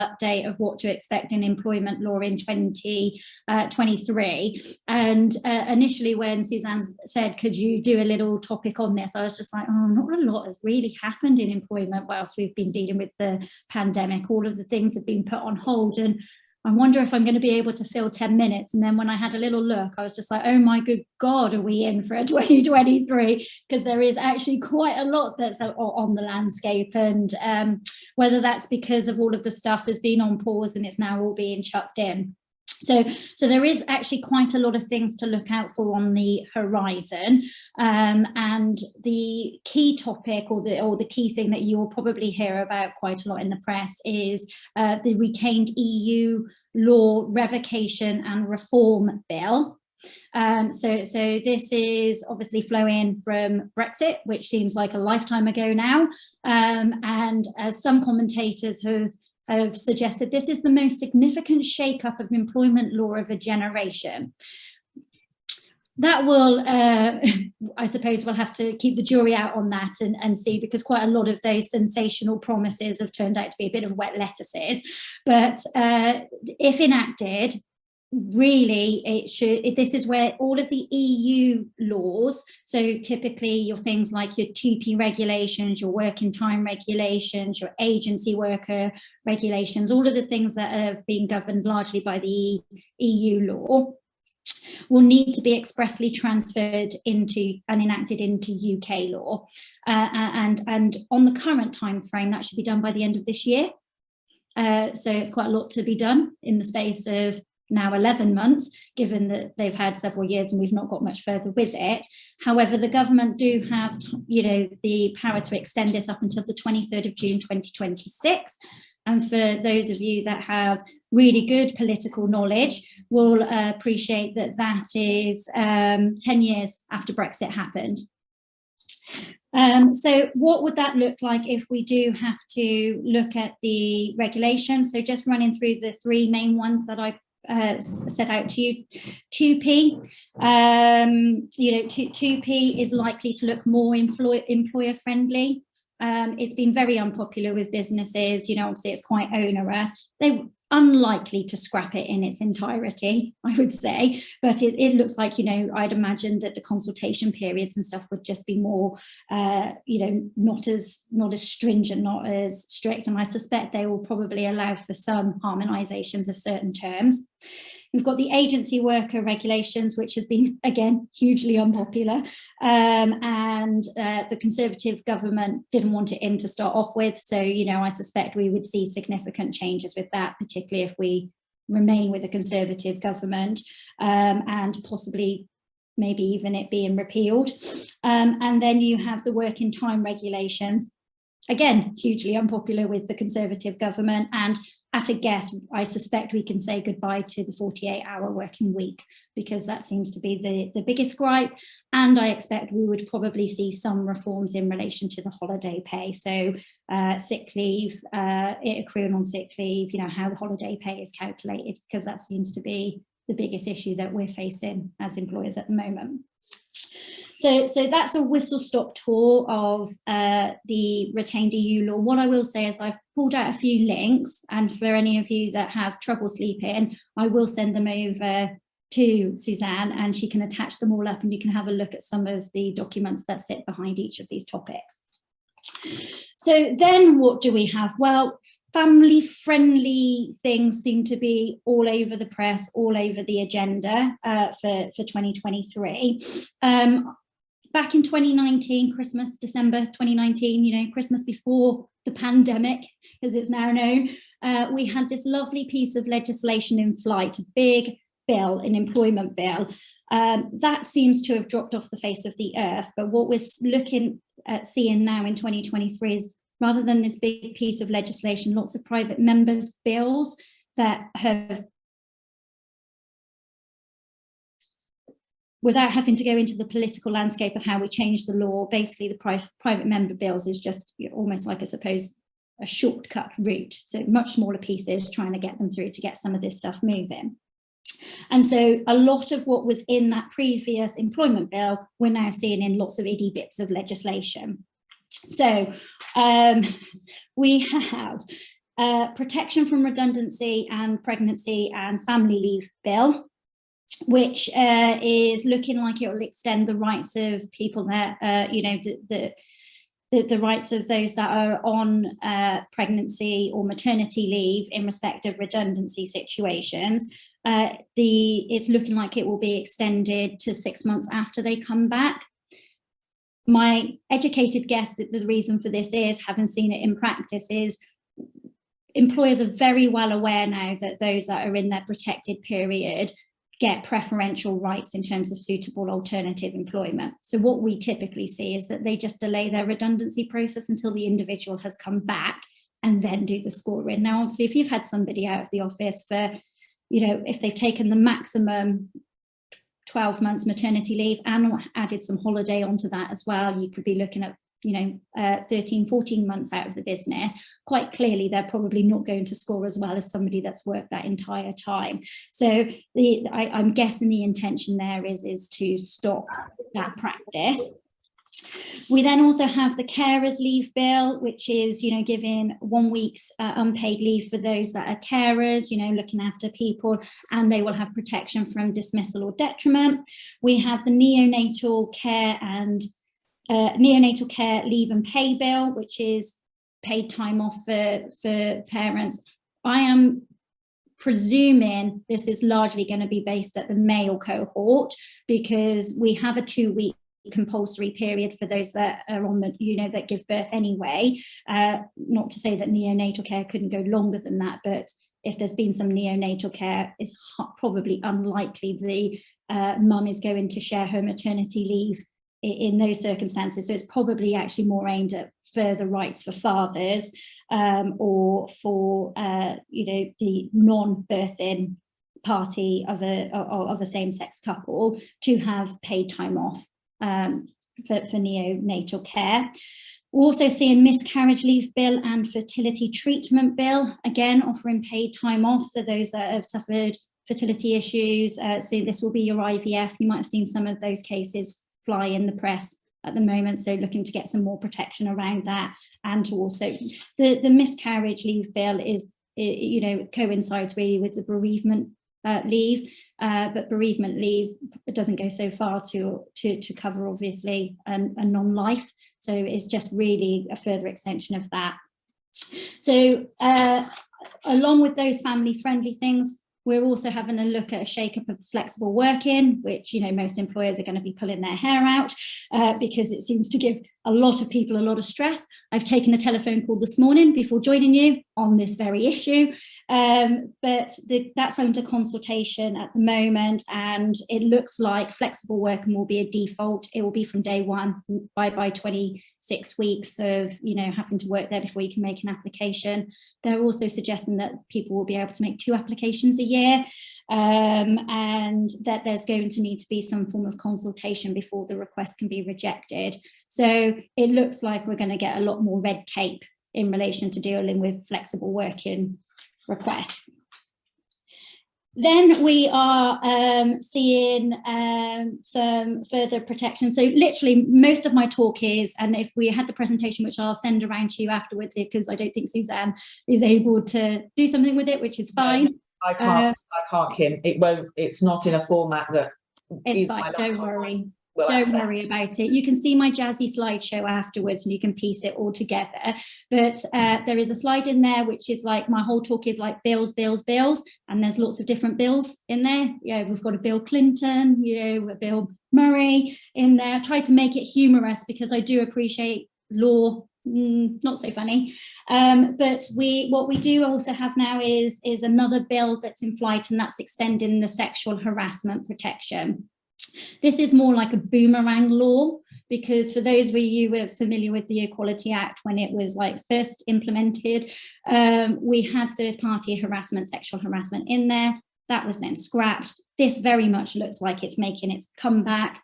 update of what to expect in employment law in 2023. And initially when Suzanne said, could you do a little topic on this, I was just like, oh, not a lot has really happened in employment whilst we've been dealing with the pandemic. All of the things have been put on hold, and I wonder if I'm going to be able to fill 10 minutes. And then when I had a little look, I was just like, oh my good God, are we in for a 2023? Because there is actually quite a lot that's on the landscape. And whether that's because of all of the stuff has been on pause and it's now all being chucked in. So there is actually quite a lot of things to look out for on the horizon, and the key topic or the key thing that you will probably hear about quite a lot in the press is the retained EU law revocation and reform bill. So this is obviously flowing from Brexit, which seems like a lifetime ago now, and as some commentators have suggested, this is the most significant shake-up of employment law of a generation. That will, I suppose we'll have to keep the jury out on that and see, because quite a lot of those sensational promises have turned out to be a bit of wet lettuces. But if enacted, really this is where all of the EU laws, so typically your things like your 2P regulations, your working time regulations, your agency worker regulations, all of the things that have been governed largely by the EU law, will need to be expressly transferred into and enacted into UK law, and on the current time frame that should be done by the end of this year. So it's quite a lot to be done in the space of now 11 months, given that they've had several years and we've not got much further with it. However, the government do have, the power to extend this up until the 23rd of June 2026. And for those of you that have really good political knowledge will appreciate that that is 10 years after Brexit happened. So what would that look like if we do have to look at the regulations? So just running through the three main ones that I set out to you. 2P, 2P is likely to look more employer friendly. It's been very unpopular with businesses, obviously it's quite onerous. They're unlikely to scrap it in its entirety, I would say, but it looks like, I'd imagine that the consultation periods and stuff would just be more, not as stringent, not as strict, and I suspect they will probably allow for some harmonisations of certain terms. We've got the agency worker regulations, which has been, again, hugely unpopular, and the Conservative government didn't want it in to start off with. So, I suspect we would see significant changes with that, particularly if we remain with a Conservative government, and possibly maybe even it being repealed. And then you have the working time regulations, again, hugely unpopular with the Conservative government, and at a guess, I suspect we can say goodbye to the 48-hour working week, because that seems to be the biggest gripe. And I expect we would probably see some reforms in relation to the holiday pay. So sick leave, it accruing on sick leave, how the holiday pay is calculated, because that seems to be the biggest issue that we're facing as employers at the moment. So that's a whistle-stop tour of the retained EU law. What I will say is I've pulled out a few links, and for any of you that have trouble sleeping, I will send them over to Suzanne and she can attach them all up and you can have a look at some of the documents that sit behind each of these topics. So then what do we have? Well, family-friendly things seem to be all over the press, all over the agenda for 2023. Back in 2019, Christmas, December 2019, Christmas before the pandemic, as it's now known, we had this lovely piece of legislation in flight, a big bill, an employment bill. That seems to have dropped off the face of the earth. But what we're looking at seeing now in 2023 is, rather than this big piece of legislation, lots of private members' bills that have, without having to go into the political landscape of how we change the law, basically the private member bills is just almost like, I suppose, a shortcut route. So much smaller pieces, trying to get them through to get some of this stuff moving. And so a lot of what was in that previous employment bill, we're now seeing in lots of itty bits of legislation. So we have Protection from Redundancy and Pregnancy and Family Leave Bill, which is looking like it will extend the rights of people that, the rights of those that are on pregnancy or maternity leave in respect of redundancy situations. It's looking like it will be extended to 6 months after they come back. My educated guess that the reason for this is, having seen it in practice, is employers are very well aware now that those that are in their protected period get preferential rights in terms of suitable alternative employment. So what we typically see is that they just delay their redundancy process until the individual has come back and then do the scoring. Now, obviously, if you've had somebody out of the office for, if they've taken the maximum 12 months maternity leave and added some holiday onto that as well, you could be looking at 13, 14 months out of the business. Quite clearly, they're probably not going to score as well as somebody that's worked that entire time. So I'm guessing the intention there is to stop that practice. We then also have the Carers Leave Bill, which is, giving 1 week's unpaid leave for those that are carers, looking after people, and they will have protection from dismissal or detriment. We have the Neonatal Care and Neonatal Care Leave and Pay Bill, which is paid time off for parents. I am presuming this is largely going to be based at the male cohort, because we have a 2-week compulsory period for those that are on the, that give birth anyway. Not to say that neonatal care couldn't go longer than that, but if there's been some neonatal care, it's probably unlikely the mum is going to share her maternity leave in those circumstances. So it's probably actually more aimed at further rights for fathers, or for the non-birthing party of a same-sex couple to have paid time off for neonatal care. We're also seeing Miscarriage Leave Bill and Fertility Treatment Bill, again offering paid time off for those that have suffered fertility issues. So this will be your IVF. You might have seen some of those cases fly in the press at the moment, so looking to get some more protection around that. And to also the Miscarriage Leave Bill is, coincides really with the bereavement leave, but bereavement leave doesn't go so far to cover, obviously, a non-life, so it's just really a further extension of that. So along with those family friendly things, we're also having a look at a shake-up of flexible working, which, most employers are going to be pulling their hair out because it seems to give a lot of people a lot of stress. I've taken a telephone call this morning before joining you on this very issue, but that's under consultation at the moment, and it looks like flexible working will be a default. It will be from day one by 26 weeks of having to work there before you can make an application. They're also suggesting that people will be able to make 2 applications a year, and that there's going to need to be some form of consultation before the request can be rejected. So it looks like we're going to get a lot more red tape in relation to dealing with flexible working requests. Then we are seeing some further protection. So literally most of my talk is, and if we had the presentation, which I'll send around to you afterwards, because I don't think Suzanne is able to do something with it, which is fine. No, I can't, Kim. It won't. It's not in a format that. It's fine. Don't worry. Don't worry about it. You can see my jazzy slideshow afterwards and you can piece it all together. But there is a slide in there which is like, my whole talk is like bills, bills, bills. And there's lots of different bills in there. We've got a Bill Clinton, a Bill Murray in there. I try to make it humorous because I do appreciate law. Not so funny. But what we do also have now is another bill that's in flight, and that's extending the sexual harassment protection. This is more like a boomerang law, because for those of you who are familiar with the Equality Act, when it was first implemented, we had third-party harassment, sexual harassment in there. That was then scrapped. This very much looks like it's making its comeback.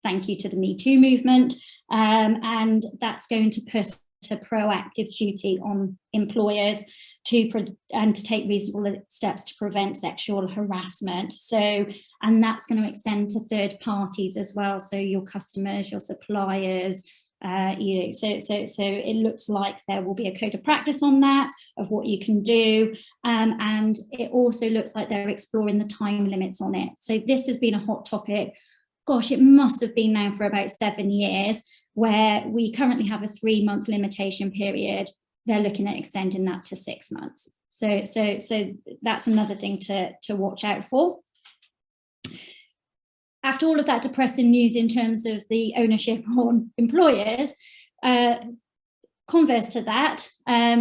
Thank you to the Me Too movement. And that's going to put a proactive duty on employers to take reasonable steps to prevent sexual harassment. So, and that's going to extend to third parties as well. So your customers, your suppliers, So it looks like there will be a code of practice on that, of what you can do, and it also looks like they're exploring the time limits on it. So this has been a hot topic. Gosh, it must have been now for about 7 years, where we currently have a 3-month limitation period. They're looking at extending that to 6 months. So that's another thing to watch out for. After all of that depressing news in terms of the ownership on employers, converse to that, I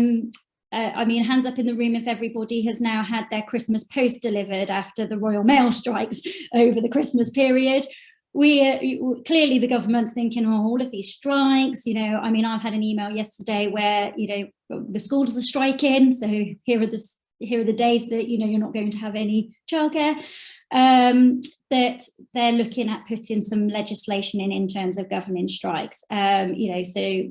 mean, hands up in the room if everybody has now had their Christmas post delivered after the Royal Mail strikes over the Christmas period. Clearly the government's thinking, oh, all of these strikes, you know, I mean, I've had an email yesterday where, you know, the schools are striking, so here are the days that, you know, you're not going to have any childcare. That they're looking at putting some legislation in terms of governing strikes. You know, so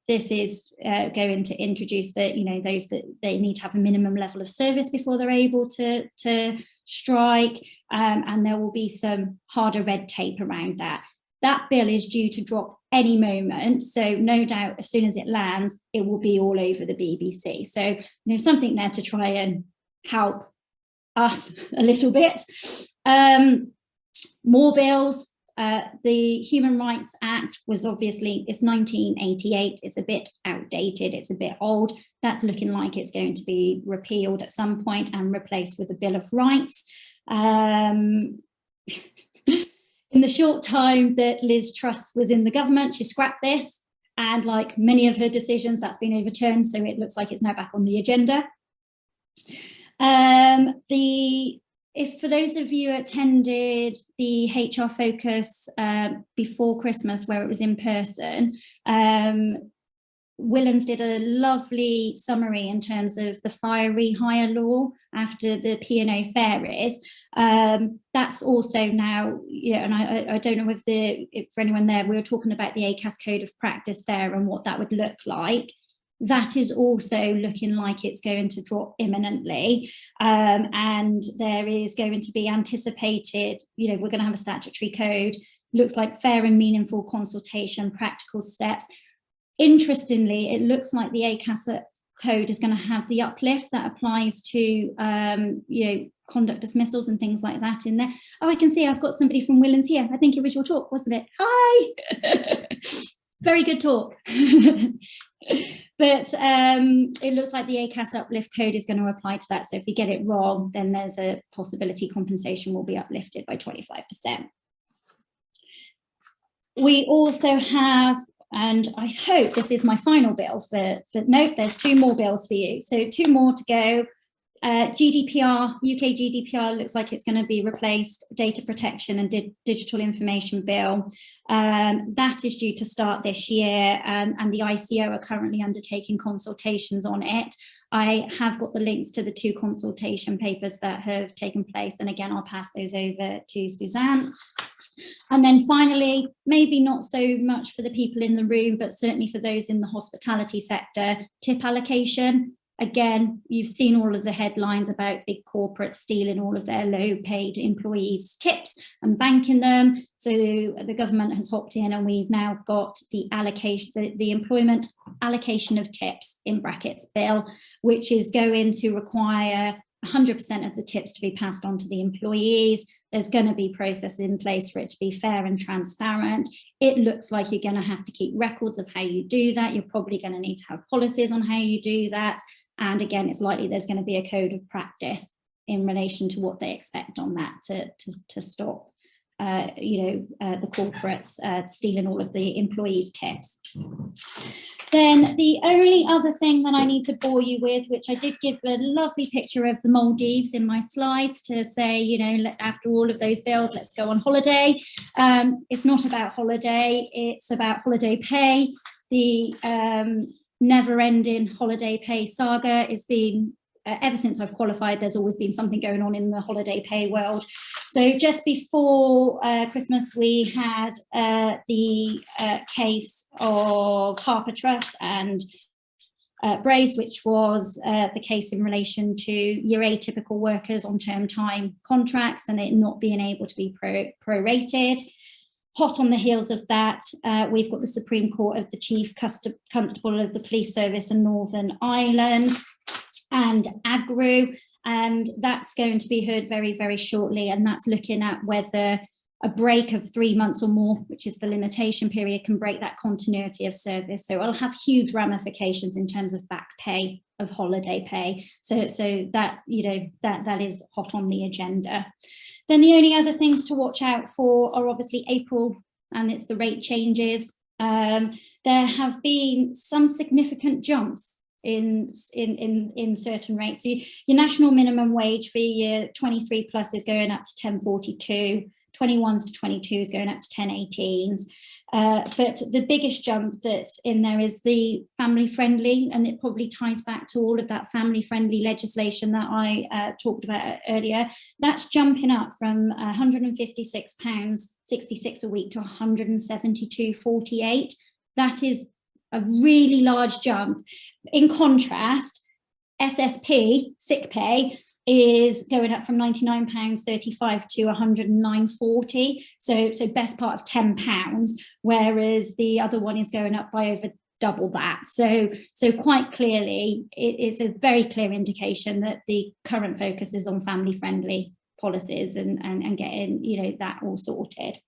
this is going to introduce that, you know, those that they need to have a minimum level of service before they're able to strike, and there will be some harder red tape around that. That bill is due to drop any moment, so no doubt as soon as it lands, it will be all over the BBC. So, you know, something there to try and help us a little bit. More bills. The Human Rights Act was obviously, it's 1988, it's a bit outdated, it's a bit old. That's looking like it's going to be repealed at some point and replaced with a Bill of Rights. In the short time that Liz Truss was in the government, she scrapped this, and like many of her decisions, that's been overturned, so it looks like it's now back on the agenda. If for those of you who attended the HR Focus before Christmas, where it was in person, Willens did a lovely summary in terms of the fire rehire law after the P&O ferries. That's also now, yeah, and I don't know if for anyone there, we were talking about the ACAS code of practice there and what that would look like. That is also looking like it's going to drop imminently, and there is going to be anticipated, you know, we're going to have a statutory code, looks like fair and meaningful consultation, practical steps. Interestingly, it looks like the ACAS code is going to have the uplift that applies to, you know, conduct dismissals and things like that in there. Oh, I can see I've got somebody from Willens here. I think it was your talk, wasn't it? Hi! Very good talk. But it looks like the ACAS uplift code is going to apply to that. So if you get it wrong, then there's a possibility compensation will be uplifted by 25%. We also have, and I hope this is my final bill nope, there's 2 more bills for you. So 2 more to go. GDPR, UK GDPR looks like it's going to be replaced, data protection and digital information bill. That is due to start this year, and the ICO are currently undertaking consultations on it. I have got the links to the 2 consultation papers that have taken place, and again, I'll pass those over to Suzanne. And then finally, maybe not so much for the people in the room, but certainly for those in the hospitality sector, tip allocation. Again, you've seen all of the headlines about big corporates stealing all of their low-paid employees' tips and banking them. So the government has hopped in, and we've now got the allocation, the employment allocation of tips in brackets bill, which is going to require 100% of the tips to be passed on to the employees. There's going to be processes in place for it to be fair and transparent. It looks like you're going to have to keep records of how you do that. You're probably going to need to have policies on how you do that. And again, it's likely there's going to be a code of practice in relation to what they expect on that to stop, you know, the corporates stealing all of the employees' tips. Then the only other thing that I need to bore you with, which I did give a lovely picture of the Maldives in my slides to say, you know, after all of those bills, let's go on holiday. It's not about holiday, it's about holiday pay. The never-ending holiday pay saga has been, ever since I've qualified, there's always been something going on in the holiday pay world. So just before Christmas, we had the case of Harper Truss and Brace, which was the case in relation to your atypical workers on term time contracts and it not being able to be prorated. hot on the heels of that, we've got the Supreme Court of the Chief Constable of the Police Service in Northern Ireland and AGRU, and that's going to be heard very, very shortly, and that's looking at whether a break of 3 months or more, which is the limitation period, can break that continuity of service. So it'll have huge ramifications in terms of back pay, of holiday pay. So that, you know, that is hot on the agenda. Then the only other things to watch out for are obviously April, and it's the rate changes. There have been some significant jumps in certain rates. So your national minimum wage for year 23 plus is going up to 10.42. 21s to 22s going up to 10.18s. But the biggest jump that's in there is the family friendly, and it probably ties back to all of that family friendly legislation that I talked about earlier. That's jumping up from £156.66 a week to £172.48. That is a really large jump. In contrast, SSP, sick pay, is going up from £99.35 to £109.40. So best part of £10, whereas the other one is going up by over double that. So quite clearly, it is a very clear indication that the current focus is on family friendly policies and getting, you know, that all sorted.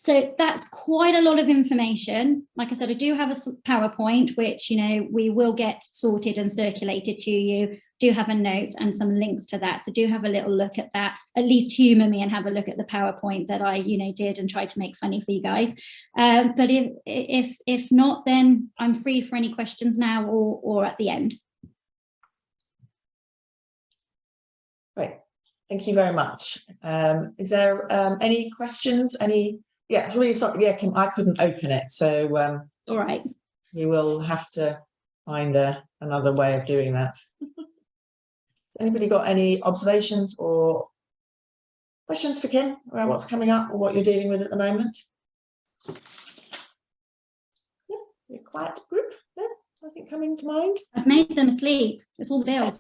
So that's quite a lot of information. Like I said, I do have a PowerPoint, which, you know, we will get sorted and circulated to you. Do have a note and some links to that. So do have a little look at that, at least humor me and have a look at the PowerPoint that I, you know, did and tried to make funny for you guys. But if not, then I'm free for any questions now or at the end. Great. Thank you very much. Is there any questions? Yeah, really sorry. Yeah, Kim, I couldn't open it, so all right. You will have to find another way of doing that. Anybody got any observations or questions for Kim about what's coming up or what you're dealing with at the moment? Yeah, a quiet group. No, nothing coming to mind. I've made them asleep. It's all the bills.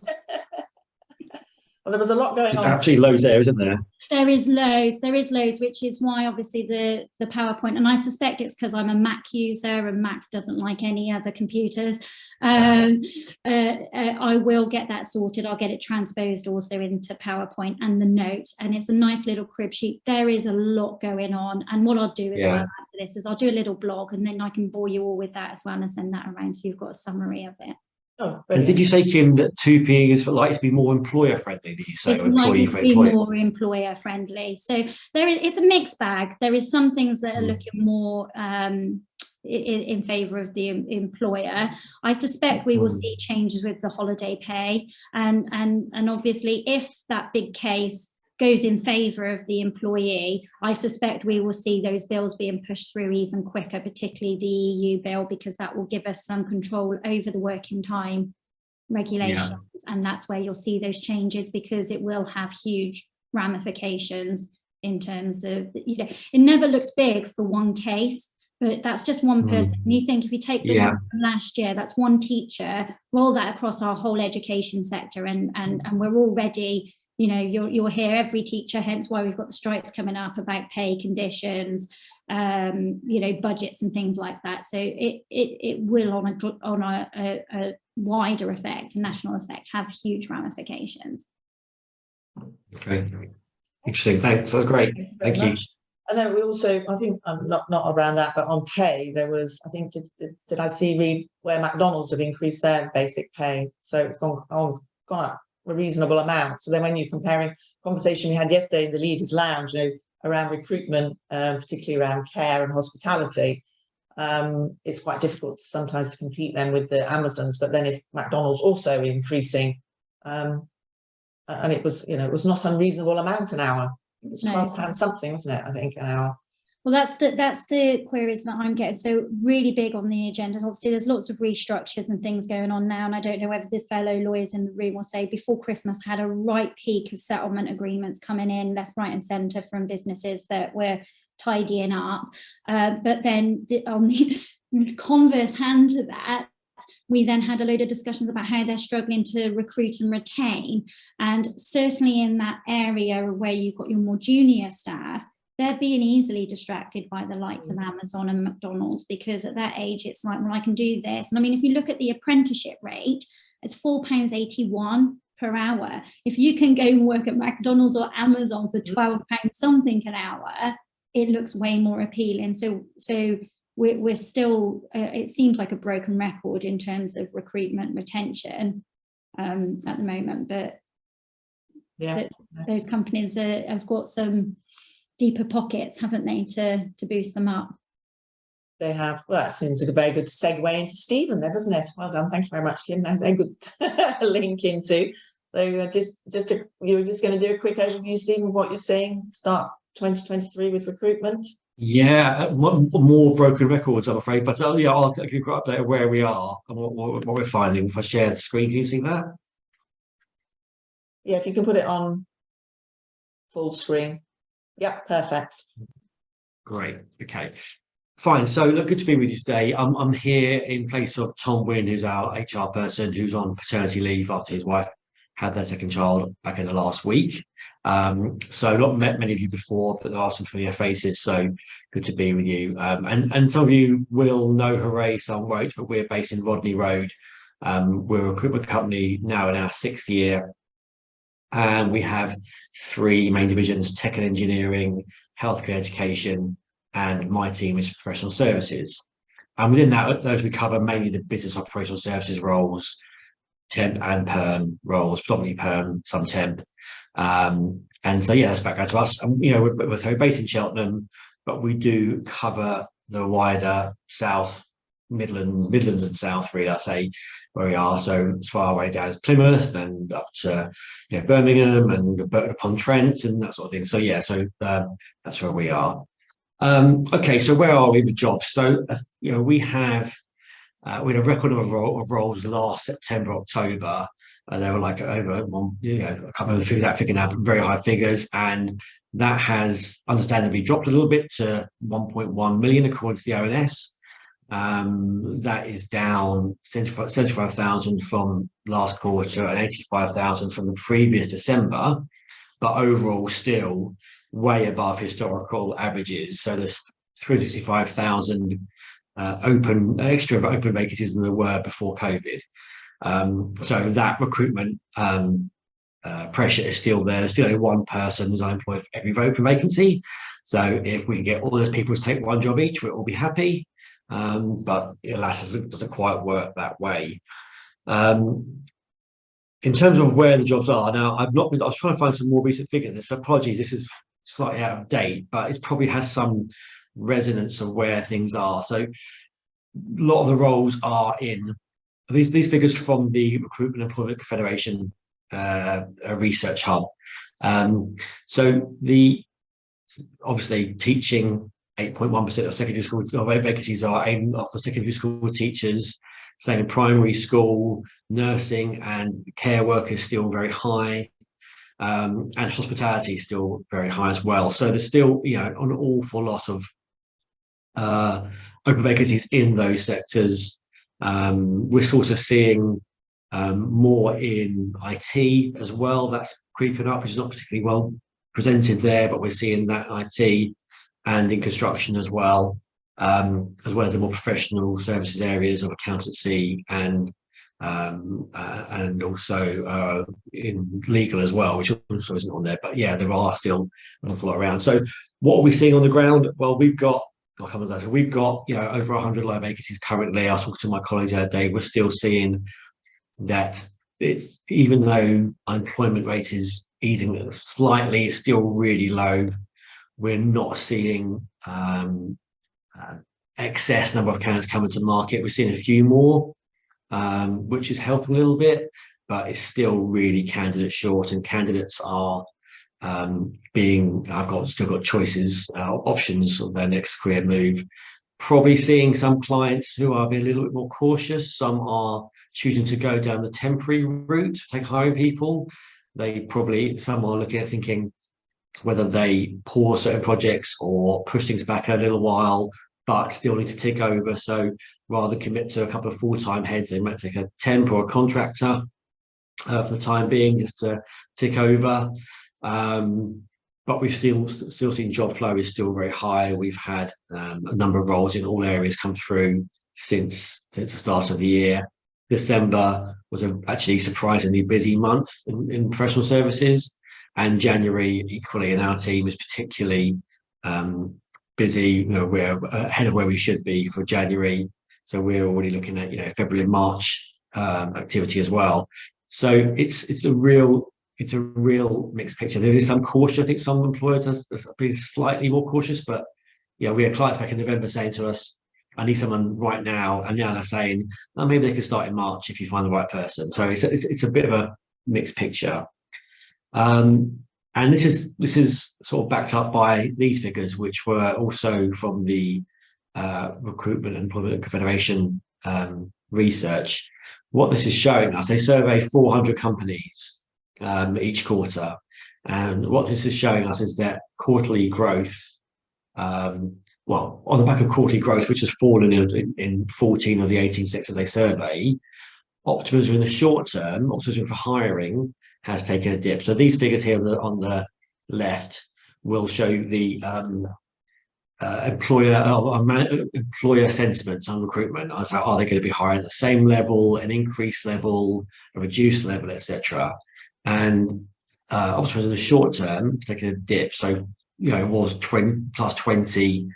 Well, there was a lot going on. There's actually loads there, isn't there? There is loads, which is why obviously the PowerPoint, and I suspect it's because I'm a Mac user and Mac doesn't like any other computers. I will get that sorted. I'll get it transposed also into PowerPoint and the notes, and it's a nice little crib sheet. There is a lot going on, and what I'll do as well after this is I'll do a little blog, and then I can bore you all with that as well and send that around so you've got a summary of it. Oh, and did you say, Kim, that 2P is likely to be more employer friendly? Did you say it's likely to be more employer friendly? So it's a mixed bag. There is some things that are looking more in favour of the employer. I suspect we will see changes with the holiday pay, and obviously if that big case goes in favour of the employee, I suspect we will see those bills being pushed through even quicker, particularly the EU bill, because that will give us some control over the working time regulations. And that's where you'll see those changes, because it will have huge ramifications in terms of, you know, it never looks big for one case, but that's just one person. And you think if you take the one from last year, that's one teacher, roll that across our whole education sector, and we're already, you know, you'll hear every teacher, hence why we've got the strikes coming up about pay conditions, you know, budgets and things like that. So it will on a wider effect, a national effect, have huge ramifications. Okay, interesting. Thanks. That was great. Thank you. I know we also, I think not around that, but on pay there was, I think, did I read where McDonald's have increased their basic pay, so it's gone up a reasonable amount. So then when you're comparing conversation we had yesterday in the Leaders Lounge, you know, around recruitment, particularly around care and hospitality, it's quite difficult sometimes to compete then with the Amazons. But then if McDonald's also increasing, and it was, you know, it was not unreasonable amount an hour. It was £12 something, wasn't it? I think an hour. Well, that's the queries that I'm getting. So really big on the agenda. Obviously, there's lots of restructures and things going on now, and I don't know whether the fellow lawyers in the room will say before Christmas had a right peak of settlement agreements coming in left, right, and centre from businesses that were tidying up. But then on the converse hand to that, we then had a load of discussions about how they're struggling to recruit and retain. And certainly in that area where you've got your more junior staff, they're being easily distracted by the likes of Amazon and McDonald's, because at that age, it's like, well, I can do this. And I mean, if you look at the apprenticeship rate, it's £4.81 per hour. If you can go and work at McDonald's or Amazon for £12 something an hour, it looks way more appealing. So we're still, it seems like a broken record in terms of recruitment retention at the moment, but those companies have got some deeper pockets, haven't they, to boost them up? They have. Well, that seems like a very good segue into Stephen there, doesn't it? Well done. Thank you very much, Kim. That was a good link into. So you were just going to do a quick overview, Stephen, of what you're seeing start 2023 with recruitment. Yeah, more broken records, I'm afraid. But yeah, I'll give you an update of where we are and what we're finding. If I share the screen, can you see that? Yeah, if you can put it on full screen. Yep, perfect. Great. Okay. Fine. So look, good to be with you today. I'm here in place of Tom Wynn, who's our HR person, who's on paternity leave after his wife had their second child back in the last week. So not met many of you before, but there are some familiar faces. So good to be with you. And some of you will know Hooray Some Won't, but we're based in Rodney Road. We're a recruitment company now in our 6th year. And we have 3 main divisions: tech and engineering, healthcare education, and my team is professional services. And within that, those we cover mainly the business operational services roles, temp and perm roles, predominantly perm, some temp. And so, yeah, that's background to us. And, you know, we're based in Cheltenham, but we do cover the wider South, Midlands and South, really, I say, where we are. So as far away down as Plymouth and up to, you know, Birmingham and Burton upon Trent and that sort of thing. So yeah, so that's where we are. Okay, so where are we with jobs? So you know, we had a record number of roles last September, October. They were like over one, you know, I can't remember the figures that figuring out, but very high figures, and that has understandably dropped a little bit to 1.1 million according to the ONS. That is down 75,000 from last quarter and 85,000 from the previous December, but overall still way above historical averages. So there's 365,000 extra open vacancies than there were before COVID. So that recruitment pressure is still there. There's still only one person who's unemployed for every open vacancy. So if we can get all those people to take one job each, we'll all be happy. But alas, it doesn't quite work that way. In terms of where the jobs are now, I was trying to find some more recent figures. So apologies, this is slightly out of date, but it probably has some resonance of where things are. So a lot of the roles are in these figures from the Recruitment Employment Confederation research hub. So obviously teaching, 8.1% of secondary school vacancies are aimed for secondary school teachers. Same in primary school, nursing and care workers still very high, and hospitality is still very high as well. So there's still, you know, an awful lot of open vacancies in those sectors. We're sort of seeing more in IT as well. That's creeping up. It's not particularly well presented there, but we're seeing that IT and in construction as well as the more professional services areas of accountancy and also in legal as well, which also isn't on there. But yeah, there are still an awful lot around. So what are we seeing on the ground? Well, we've got you know, over 100 live vacancies currently. I was talking to my colleagues the other day. We're still seeing that it's, even though unemployment rate is easing slightly, it's still really low. We're not seeing excess number of candidates coming to market. We're seeing a few more, which is helping a little bit, but it's still really candidate short, and candidates are still got choices, options of their next career move. Probably seeing some clients who are being a little bit more cautious. Some are choosing to go down the temporary route, like hiring people. Some are looking at thinking whether they pause certain projects or push things back a little while, but still need to tick over. So rather than commit to a couple of full-time heads, they might take a temp or a contractor for the time being, just to tick over. But but we've still seen job flow is still very high. We've had a number of roles in all areas come through since the start of the year. December was actually surprisingly busy month in professional services, and January equally in our team is particularly busy. You know, we're ahead of where we should be for January, so we're already looking at February and March activity as well. So it's a real mixed picture. There is some caution. I think some employers are being slightly more cautious, but we had clients back in November saying to us, I need someone right now, and now they're saying, oh, maybe they can start in March if you find the right person. So it's a bit of a mixed picture. And this is sort of backed up by these figures, which were also from the Recruitment and Employment Confederation research. What this is showing us, they survey 400 companies each quarter, and what this is showing us is that quarterly growth, on the back of quarterly growth, which has fallen in 14 of the 18 sectors they survey, optimism in the short term, optimism for hiring, has taken a dip. So these figures here on the left will show the employer sentiments on recruitment. Are they going to be hiring at the same level, an increased level, a reduced level, etc. And optimism in the short term has taken a dip. So it was plus 20,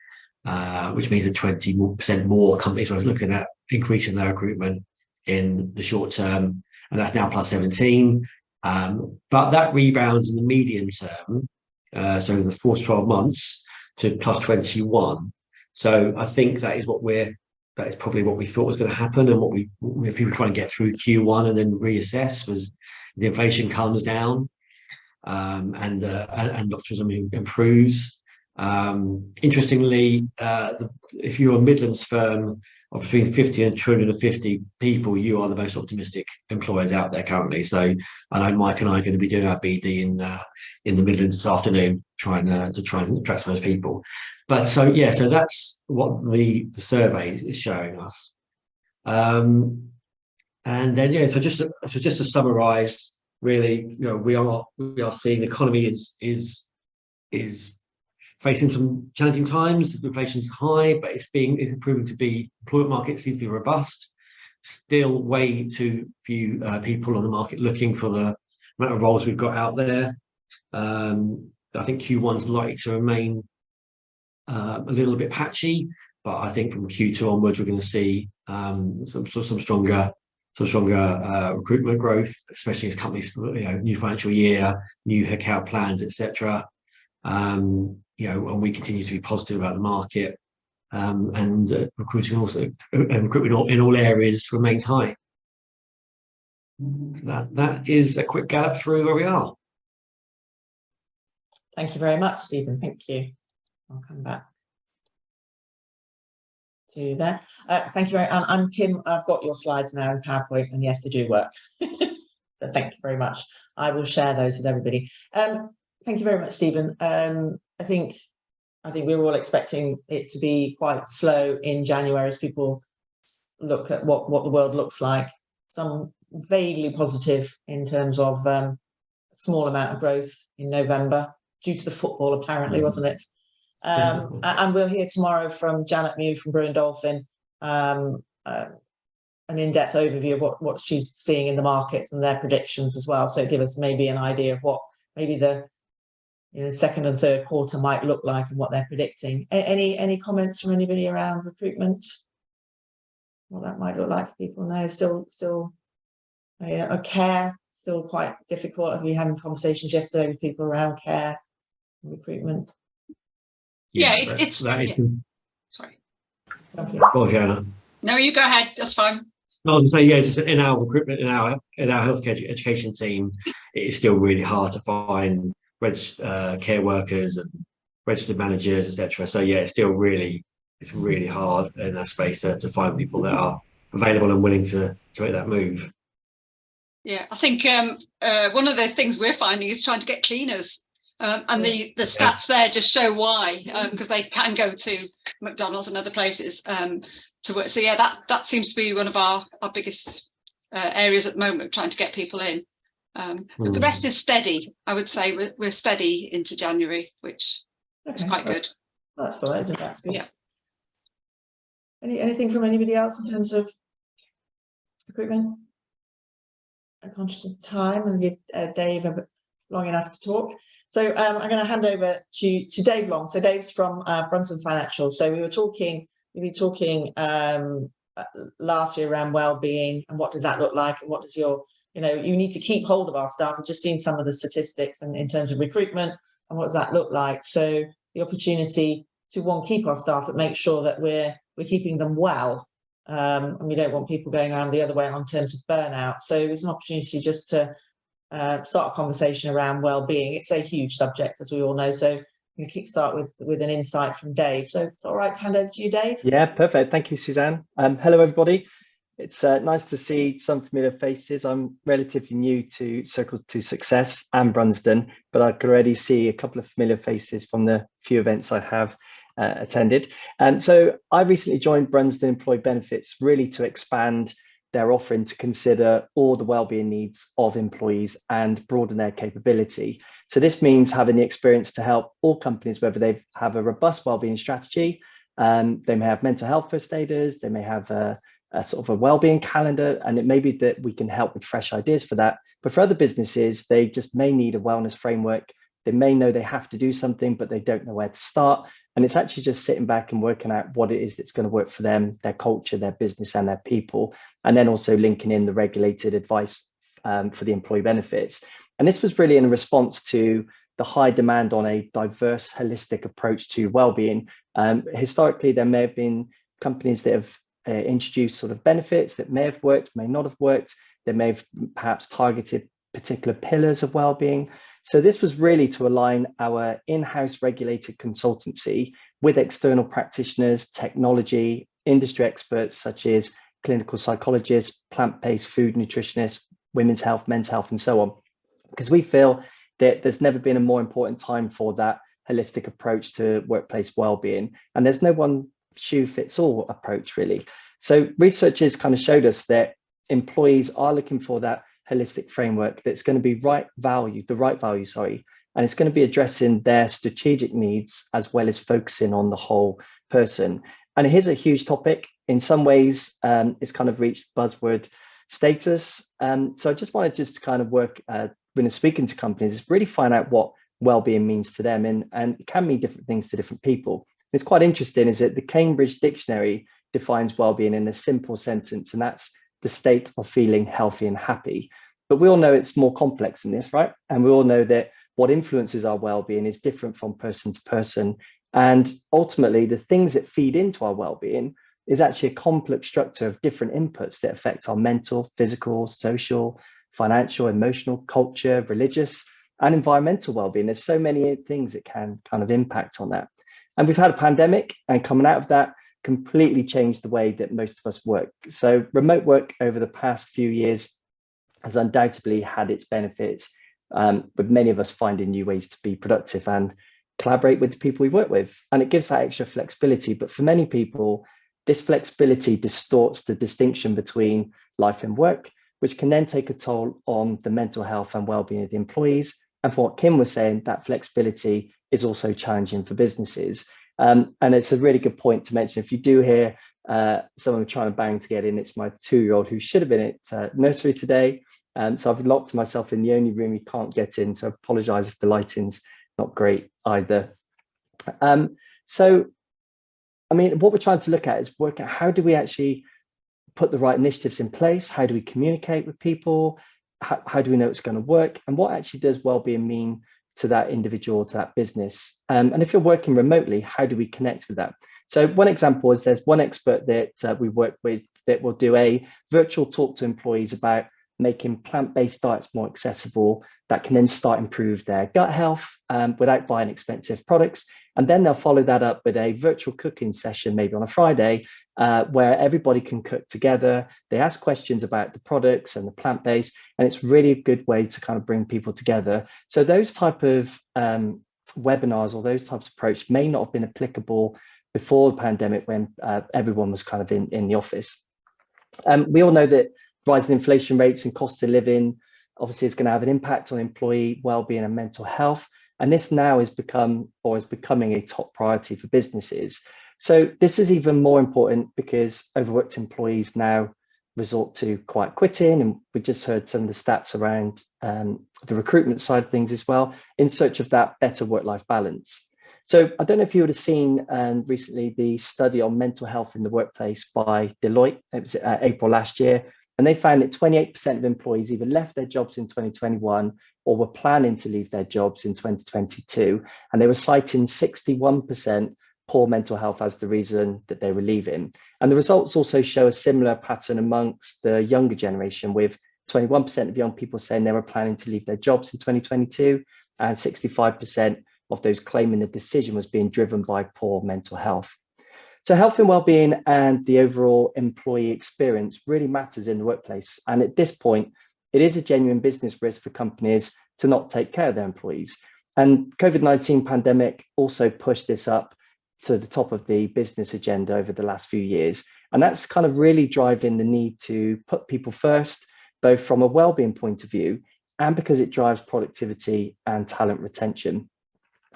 which means that 20% more companies were looking at increasing their recruitment in the short term, and that's now plus 17. But that rebounds in the medium term, so in the 4 to 12 months, to plus 21. So I think that is probably what we thought was going to happen, and what people try and get through Q1 and then reassess was the inflation comes down, and optimism improves. Interestingly, if you're a Midlands firm of between 50 and 250 people, you are the most optimistic employers out there currently. So I know Mike and I are going to be doing our BD in the Midlands this afternoon, trying to attract some of those people. But so that's what the survey is showing us. And then so just to summarise, really, we are seeing the economy is facing some challenging times. Inflation is high, but it's improving to be. Employment market seems to be robust. Still way too few people on the market looking for the amount of roles we've got out there. I think Q1's likely to remain a little bit patchy, but I think from Q2 onwards we're going to see some stronger recruitment growth, especially as companies, new financial year, new headcount plans, etc. And we continue to be positive about the market, and recruitment in all areas remains high. So that is a quick gallop through where we are. Thank you very much, Stephen. Thank you. I'll come back to you there. Thank you very much. I'm Kim. I've got your slides now in PowerPoint, and yes, they do work. So thank you very much. I will share those with everybody. Thank you very much, Stephen. I think we were all expecting it to be quite slow in January as people look at what the world looks like. Some vaguely positive in terms of a small amount of growth in November due to the football, apparently, wasn't it? And we'll hear tomorrow from Janet Mew from Brewin Dolphin, an in-depth overview of what she's seeing in the markets and their predictions as well. So give us maybe an idea of what maybe the second and third quarter might look like and what they're predicting. Any comments from anybody around recruitment? What that might look like for people now? Still care, still quite difficult, as we had conversations yesterday with people around care and recruitment. It's Sorry. Go on, Fiona. No, you go ahead. That's fine. I was going to say, just in our recruitment, in our healthcare education team, it is still really hard to find care workers and registered managers, etc. So it's still really hard in that space to find people that are available and willing to make that move. Yeah, I think one of the things we're finding is trying to get cleaners, and the stats there just show why, because they can go to McDonald's and other places to work. So that seems to be one of our biggest areas at the moment, trying to get people in. But the rest is steady. I would say we're steady into January, which is quite good. That's all right, isn't it? That's good. Yeah. Anything from anybody else in terms of recruitment? I'm conscious of time and give Dave long enough to talk. So I'm going to hand over to Dave Long. So Dave's from Brunson Financial. So we were talking last year around well-being and what does that look like, and what does your, you need to keep hold of our staff. I've just seen some of the statistics and in terms of recruitment and what does that look like. So the opportunity to keep our staff, but make sure that we're keeping them well. And we don't want people going around the other way on terms of burnout. So it's an opportunity just to start a conversation around well-being. It's a huge subject, as we all know. So we can kickstart with an insight from Dave. So it's all right to hand over to you, Dave. Yeah, perfect. Thank you, Suzanne. Hello, everybody. It's nice to see some familiar faces. I'm relatively new to Circles to Success and Brunsdon, but I can already see a couple of familiar faces from the few events I have attended. And so I recently joined Brunsdon Employee Benefits really to expand their offering to consider all the wellbeing needs of employees and broaden their capability. So this means having the experience to help all companies, whether they have a robust wellbeing strategy, they may have mental health first aiders, they may have a sort of a wellbeing calendar, and it may be that we can help with fresh ideas for that. But for other businesses, they just may need a wellness framework. They may know they have to do something, but they don't know where to start. And it's actually just sitting back and working out what it is that's going to work for them, their culture, their business, and their people. And then also linking in the regulated advice for the employee benefits. And this was really in response to the high demand on a diverse, holistic approach to wellbeing. Historically, there may have been companies that have introduced sort of benefits that may have worked, may not have worked. They may have perhaps targeted particular pillars of wellbeing. So this was really to align our in-house regulated consultancy with external practitioners, technology, industry experts such as clinical psychologists, plant-based food nutritionists, women's health, men's health, and so on. Because we feel that there's never been a more important time for that holistic approach to workplace wellbeing. And there's no one shoe fits all approach really. So researchers kind of showed us that employees are looking for that holistic framework that's going to be the right value, and it's going to be addressing their strategic needs as well as focusing on the whole person. And here's a huge topic. In some ways, it's kind of reached buzzword status. So I just wanted to kind of work when speaking to companies, is really find out what well-being means to them, and it can mean different things to different people. It's quite interesting is that the Cambridge Dictionary defines well-being in a simple sentence, and that's the state of feeling healthy and happy. But we all know it's more complex than this, right? And we all know that what influences our well-being is different from person to person. And ultimately, the things that feed into our well-being is actually a complex structure of different inputs that affect our mental, physical, social, financial, emotional, culture, religious, and environmental well-being. There's so many things that can kind of impact on that. And we've had a pandemic, and coming out of that, completely changed the way that most of us work. So remote work over the past few years has undoubtedly had its benefits, with many of us finding new ways to be productive and collaborate with the people we work with. And it gives that extra flexibility. But for many people, this flexibility distorts the distinction between life and work, which can then take a toll on the mental health and well-being of the employees. And for what Kim was saying, that flexibility is also challenging for businesses. And it's a really good point to mention. If you do hear someone trying to bang to get in, it's my 2-year-old who should have been at nursery today. So I've locked myself in the only room he can't get in. So I apologise if the lighting's not great either. So, I mean, what we're trying to look at is work out how do we actually put the right initiatives in place? How do we communicate with people? How do we know it's going to work? And what actually does well-being mean to that individual, to that business? And if you're working remotely, how do we connect with that? So one example is there's one expert that we work with that will do a virtual talk to employees about making plant-based diets more accessible that can then start improve their gut health without buying expensive products. And then they'll follow that up with a virtual cooking session, maybe on a Friday, where everybody can cook together. They ask questions about the products and the plant-based, and it's really a good way to kind of bring people together. So those type of webinars or those types of approach may not have been applicable before the pandemic when everyone was kind of in the office. We all know that rising inflation rates and cost of living obviously is going to have an impact on employee well-being and mental health. And this now is becoming a top priority for businesses. So this is even more important because overworked employees now resort to quiet quitting. And we just heard some of the stats around the recruitment side of things as well, in search of that better work-life balance. So I don't know if you would have seen recently the study on mental health in the workplace by Deloitte. It was April last year. And they found that 28% of employees either left their jobs in 2021 or were planning to leave their jobs in 2022. And they were citing 61% poor mental health as the reason that they were leaving. And the results also show a similar pattern amongst the younger generation, with 21% of young people saying they were planning to leave their jobs in 2022, and 65% of those claiming the decision was being driven by poor mental health. So health and well-being and the overall employee experience really matters in the workplace. And at this point, it is a genuine business risk for companies to not take care of their employees. And COVID-19 pandemic also pushed this up to the top of the business agenda over the last few years. And that's kind of really driving the need to put people first, both from a well-being point of view and because it drives productivity and talent retention.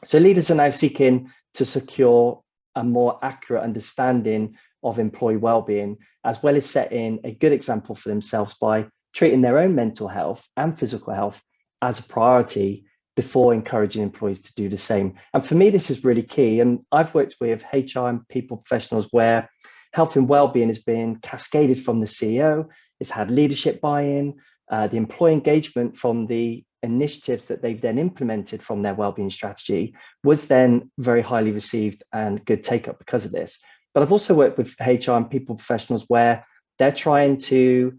So leaders are now seeking to secure a more accurate understanding of employee well-being, as well as setting a good example for themselves by treating their own mental health and physical health as a priority before encouraging employees to do the same. And for me, this is really key. And I've worked with HR and people professionals where health and well-being has been cascaded from the CEO. It's had leadership buy-in, the employee engagement from the initiatives that they've then implemented from their wellbeing strategy was then very highly received and good take up because of this. But I've also worked with HR and people professionals where they're trying to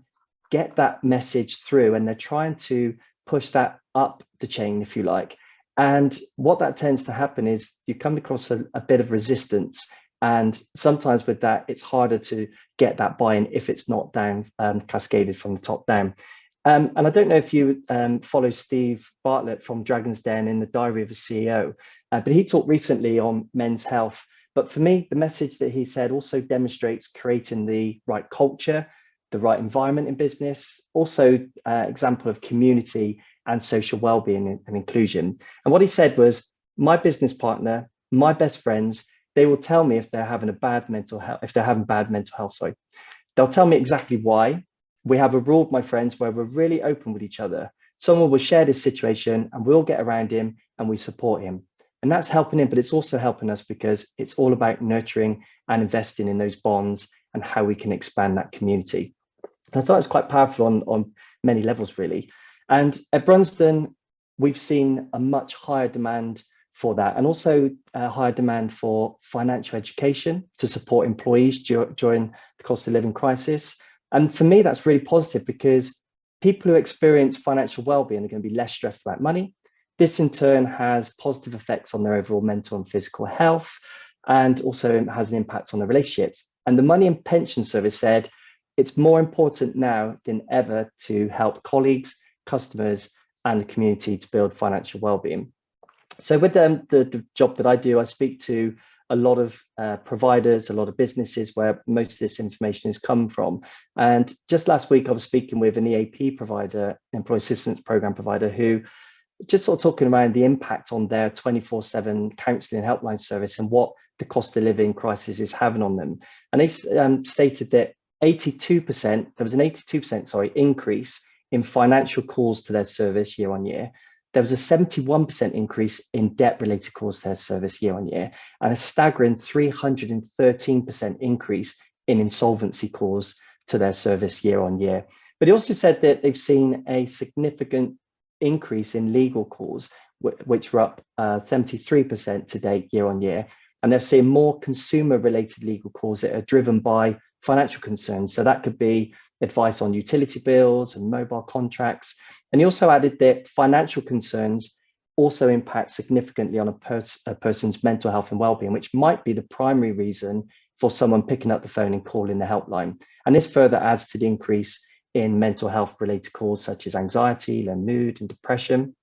get that message through and they're trying to push that up the chain, if you like. And what that tends to happen is you come across a bit of resistance. And sometimes with that, it's harder to get that buy-in if it's not down cascaded from the top down. And I don't know if you follow Steve Bartlett from Dragon's Den in the Diary of a CEO, but he talked recently on men's health. But for me, the message that he said also demonstrates creating the right culture, the right environment in business, also example of community and social well-being and inclusion. And what he said was, my business partner, my best friends, they will tell me if they're having bad mental health, sorry. They'll tell me exactly why. We have a rule, my friends, where we're really open with each other. Someone will share this situation and we'll get around him and we support him. And that's helping him, but it's also helping us because it's all about nurturing and investing in those bonds and how we can expand that community. And I thought it was quite powerful on many levels, really. And at Brunsdon, we've seen a much higher demand for that, and also a higher demand for financial education to support employees during the cost of living crisis. And for me, that's really positive because people who experience financial well-being are going to be less stressed about money. This in turn has positive effects on their overall mental and physical health, and also has an impact on their relationships. And the Money and Pension Service said it's more important now than ever to help colleagues, customers, and the community to build financial well-being. So with the job that I do, I speak to a lot of providers, a lot of businesses where most of this information has come from. And just last week, I was speaking with an EAP provider, employee assistance program provider, who just sort of talking around the impact on their 24/7 counselling and helpline service and what the cost of living crisis is having on them. And they stated that there was an 82% increase in financial calls to their service year on year. There was a 71% increase in debt-related calls to their service year on year, and a staggering 313% increase in insolvency calls to their service year on year. But he also said that they've seen a significant increase in legal calls, which were up 73% to date year on year. And they're seeing more consumer-related legal calls that are driven by financial concerns. So that could be advice on utility bills and mobile contracts. And he also added that financial concerns also impact significantly on a person's mental health and well-being, which might be the primary reason for someone picking up the phone and calling the helpline. And this further adds to the increase in mental health related calls such as anxiety, low mood, and depression.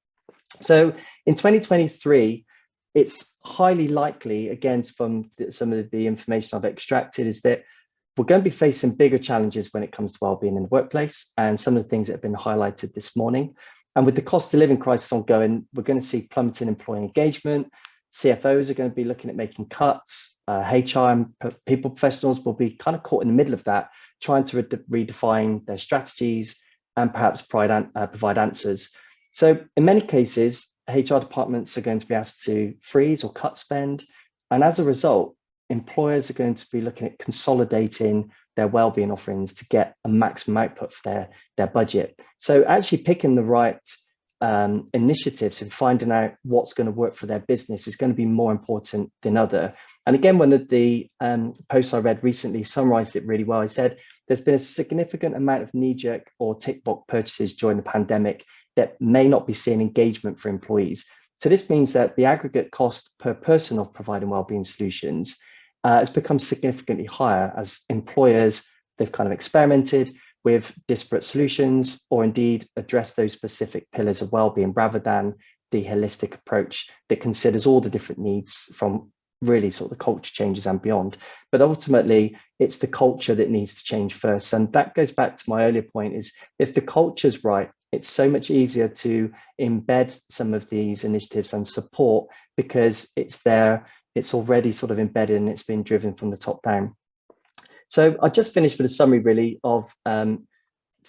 So in 2023, it's highly likely, again, from some of the information I've extracted, is that we're going to be facing bigger challenges when it comes to wellbeing in the workplace, and some of the things that have been highlighted this morning. And with the cost of living crisis ongoing, we're going to see plummeting employee engagement. CFOs are going to be looking at making cuts. HR and people professionals will be kind of caught in the middle of that, trying to redefine their strategies and perhaps provide answers. So in many cases, HR departments are going to be asked to freeze or cut spend. And as a result, employers are going to be looking at consolidating their wellbeing offerings to get a maximum output for their budget. So actually picking the right initiatives and finding out what's going to work for their business is going to be more important than other. And again, one of the posts I read recently summarized it really well. I said, there's been a significant amount of knee-jerk or tick-box purchases during the pandemic that may not be seeing engagement for employees. So this means that the aggregate cost per person of providing wellbeing solutions has become significantly higher as employers, they've kind of experimented with disparate solutions or indeed address those specific pillars of wellbeing rather than the holistic approach that considers all the different needs from really sort of the culture changes and beyond. But ultimately, it's the culture that needs to change first. And that goes back to my earlier point is if the culture's right, it's so much easier to embed some of these initiatives and support because it's there, it's already sort of embedded and it's been driven from the top down. So I just finished with a summary really of some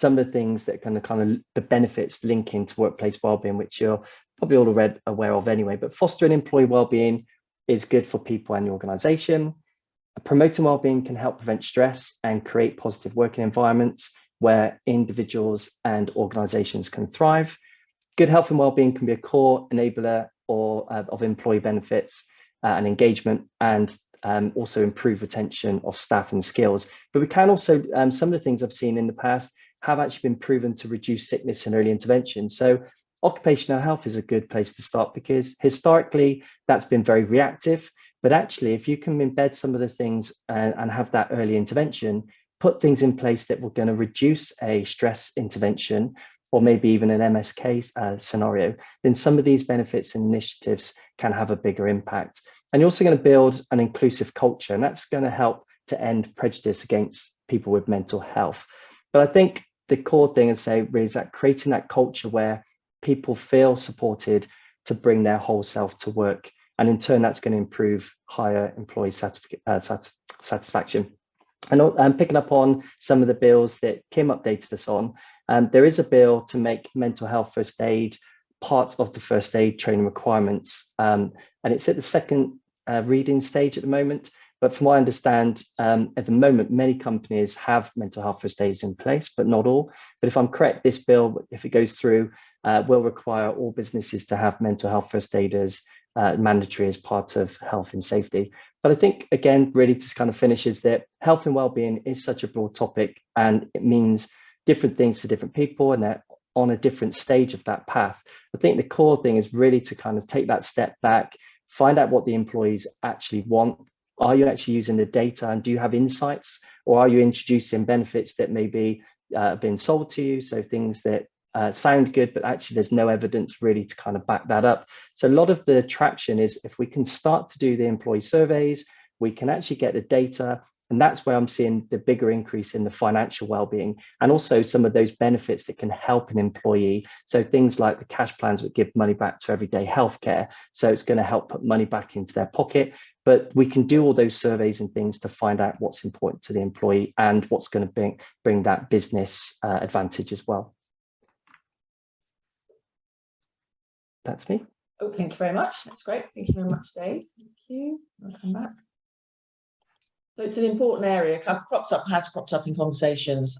of the things that kind of the benefits linking to workplace wellbeing, which you're probably all already aware of anyway, but fostering employee wellbeing is good for people and the organization. Promoting wellbeing can help prevent stress and create positive working environments where individuals and organizations can thrive. Good health and wellbeing can be a core enabler of employee benefits and engagement, and also improve retention of staff and skills. But we can also, some of the things I've seen in the past have actually been proven to reduce sickness and early intervention. So occupational health is a good place to start because historically that's been very reactive. But actually, if you can embed some of the things and have that early intervention, put things in place that were going to reduce a stress intervention or maybe even an MSK scenario, then some of these benefits and initiatives can have a bigger impact. And you're also going to build an inclusive culture, and that's going to help to end prejudice against people with mental health. But I think the core thing is really is that creating that culture where people feel supported to bring their whole self to work. And in turn, that's going to improve higher employee satisfaction. And picking up on some of the bills that Kim updated us on, there is a bill to make mental health first aid part of the first aid training requirements. And it's at the second reading stage at the moment. But from what I understand, at the moment, many companies have mental health first aids in place, but not all. But if I'm correct, this bill, if it goes through, will require all businesses to have mental health first aiders mandatory as part of health and safety. But I think, again, really to kind of finish is that health and wellbeing is such a broad topic and it means different things to different people and they're on a different stage of that path. I think the core thing is really to kind of take that step back, find out what the employees actually want. Are you actually using the data and do you have insights, or are you introducing benefits that may be being sold to you? So things that sound good, but actually there's no evidence really to kind of back that up. So a lot of the traction is if we can start to do the employee surveys, we can actually get the data. And that's where I'm seeing the bigger increase in the financial well-being and also some of those benefits that can help an employee. So things like the cash plans that give money back to everyday healthcare. So it's going to help put money back into their pocket. But we can do all those surveys and things to find out what's important to the employee and what's going to bring that business advantage as well. That's me. Oh, thank you very much. That's great. Thank you very much, Dave. Thank you. I'll come back. So it's an important area. Has cropped up in conversations.